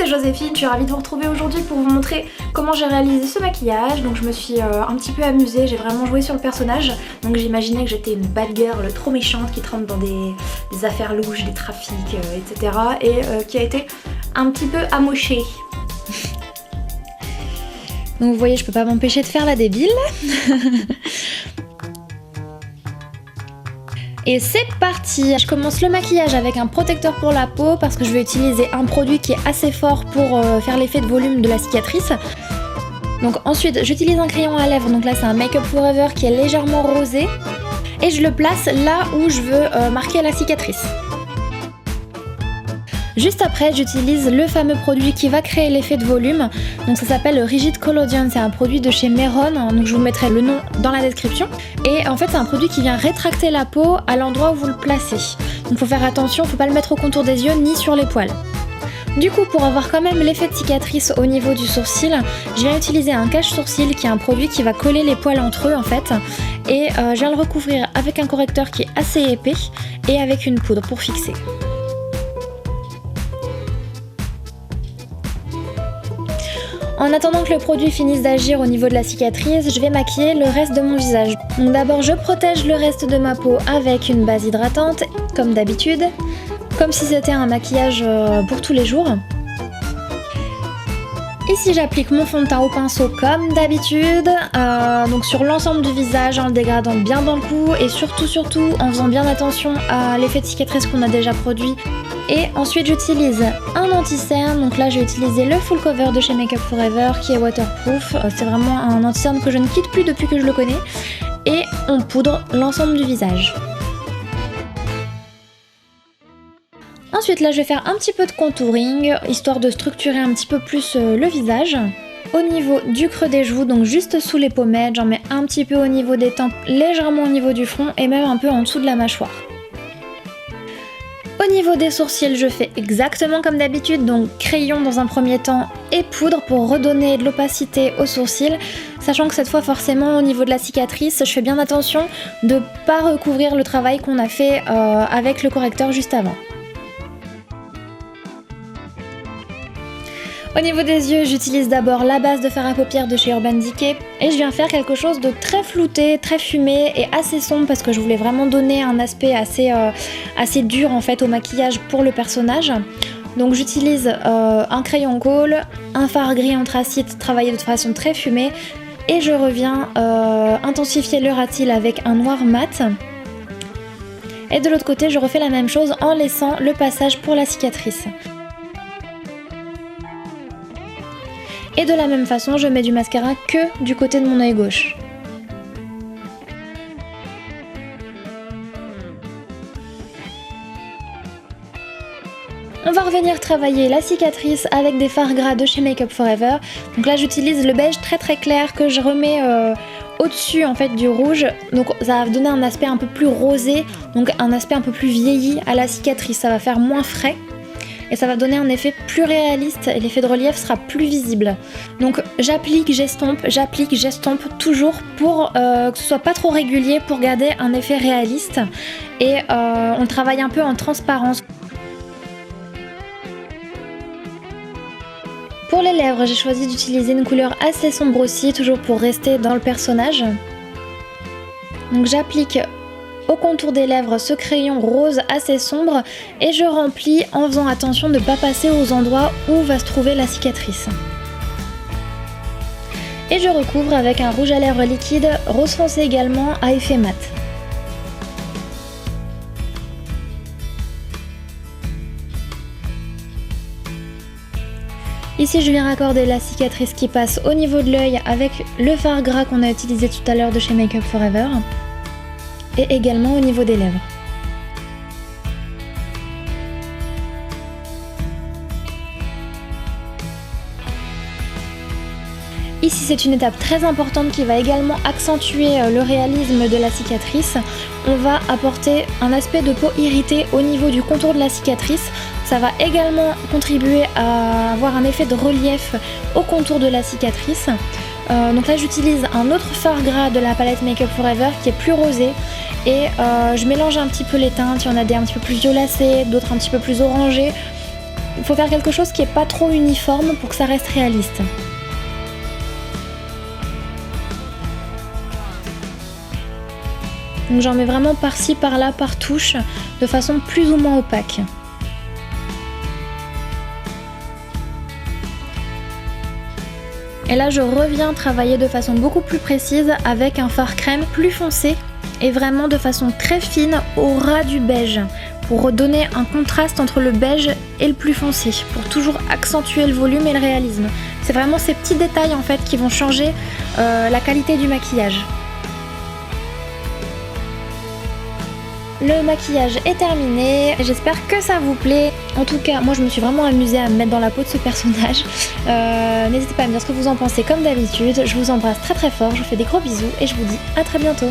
Joséphine, je suis ravie de vous retrouver aujourd'hui pour vous montrer comment j'ai réalisé ce maquillage. Donc je me suis un petit peu amusée, j'ai vraiment joué sur le personnage. Donc j'imaginais que j'étais une bad girl trop méchante qui trempe dans des affaires louches, des trafics, etc. Et qui a été un petit peu amochée. Donc vous voyez, je peux pas m'empêcher de faire la débile. Et c'est parti! Je commence le maquillage avec un protecteur pour la peau parce que je vais utiliser un produit qui est assez fort pour faire l'effet de volume de la cicatrice. Donc ensuite j'utilise un crayon à lèvres, donc là c'est un Make Up For Ever qui est légèrement rosé. Et je le place là où je veux marquer la cicatrice. Juste après, j'utilise le fameux produit qui va créer l'effet de volume. Donc ça s'appelle Rigid Collodion, c'est un produit de chez Meron, donc je vous mettrai le nom dans la description. Et en fait c'est un produit qui vient rétracter la peau à l'endroit où vous le placez. Donc faut faire attention, faut pas le mettre au contour des yeux ni sur les poils. Du coup, pour avoir quand même l'effet de cicatrice au niveau du sourcil, je viens utiliser un cache-sourcil qui est un produit qui va coller les poils entre eux en fait. Et je viens le recouvrir avec un correcteur qui est assez épais et avec une poudre pour fixer. En attendant que le produit finisse d'agir au niveau de la cicatrice, je vais maquiller le reste de mon visage. Donc d'abord je protège le reste de ma peau avec une base hydratante, comme d'habitude, comme si c'était un maquillage pour tous les jours. Ici j'applique mon fond de teint au pinceau comme d'habitude, donc sur l'ensemble du visage en le dégradant bien dans le cou et surtout en faisant bien attention à l'effet de cicatrice qu'on a déjà produit. Et ensuite j'utilise un anti-cerne, donc là j'ai utilisé le full cover de chez Make Up For Ever qui est waterproof, c'est vraiment un anti-cerne que je ne quitte plus depuis que je le connais. Et on poudre l'ensemble du visage. Ensuite là je vais faire un petit peu de contouring, histoire de structurer un petit peu plus le visage. Au niveau du creux des joues, donc juste sous les pommettes, j'en mets un petit peu au niveau des tempes, légèrement au niveau du front et même un peu en dessous de la mâchoire. Au niveau des sourcils, je fais exactement comme d'habitude, donc crayon dans un premier temps et poudre pour redonner de l'opacité aux sourcils, sachant que cette fois forcément au niveau de la cicatrice, je fais bien attention de ne pas recouvrir le travail qu'on a fait avec le correcteur juste avant. Au niveau des yeux, j'utilise d'abord la base de fard à paupières de chez Urban Decay et je viens faire quelque chose de très flouté, très fumé et assez sombre parce que je voulais vraiment donner un aspect assez dur en fait au maquillage pour le personnage. Donc j'utilise un crayon colle, un fard gris anthracite travaillé de façon très fumée et je reviens intensifier le rat cils avec un noir mat. Et de l'autre côté, je refais la même chose en laissant le passage pour la cicatrice. Et de la même façon, je mets du mascara que du côté de mon œil gauche. On va revenir travailler la cicatrice avec des fards gras de chez Make Up For Ever. Donc là j'utilise le beige très clair que je remets au-dessus en fait du rouge. Donc ça va donner un aspect un peu plus rosé, donc un aspect un peu plus vieilli à la cicatrice. Ça va faire moins frais. Et ça va donner un effet plus réaliste et l'effet de relief sera plus visible. Donc j'applique, j'estompe toujours pour que ce soit pas trop régulier pour garder un effet réaliste. Et on travaille un peu en transparence. Pour les lèvres, j'ai choisi d'utiliser une couleur assez sombre aussi, toujours pour rester dans le personnage. Donc j'applique au contour des lèvres ce crayon rose assez sombre et je remplis en faisant attention de ne pas passer aux endroits où va se trouver la cicatrice. Et je recouvre avec un rouge à lèvres liquide, rose foncé également à effet mat. Ici je viens raccorder la cicatrice qui passe au niveau de l'œil avec le fard gras qu'on a utilisé tout à l'heure de chez Make Up For Ever. Et également au niveau des lèvres. Ici c'est une étape très importante qui va également accentuer le réalisme de la cicatrice. On va apporter un aspect de peau irritée au niveau du contour de la cicatrice. Ça va également contribuer à avoir un effet de relief au contour de la cicatrice. Donc là j'utilise un autre fard gras de la palette Make Up For Ever qui est plus rosé et je mélange un petit peu les teintes, il y en a des un petit peu plus violacées, d'autres un petit peu plus orangées Il faut faire quelque chose qui est pas trop uniforme pour que ça reste réaliste. Donc j'en mets vraiment par-ci, par-là, par touche, de façon plus ou moins opaque. Et là je reviens travailler de façon beaucoup plus précise avec un fard crème plus foncé et vraiment de façon très fine au ras du beige pour donner un contraste entre le beige et le plus foncé, pour toujours accentuer le volume et le réalisme. C'est vraiment ces petits détails en fait qui vont changer la qualité du maquillage. Le maquillage est terminé, j'espère que ça vous plaît. En tout cas, moi je me suis vraiment amusée à me mettre dans la peau de ce personnage. N'hésitez pas à me dire ce que vous en pensez comme d'habitude. Je vous embrasse très très fort, je vous fais des gros bisous et je vous dis à très bientôt.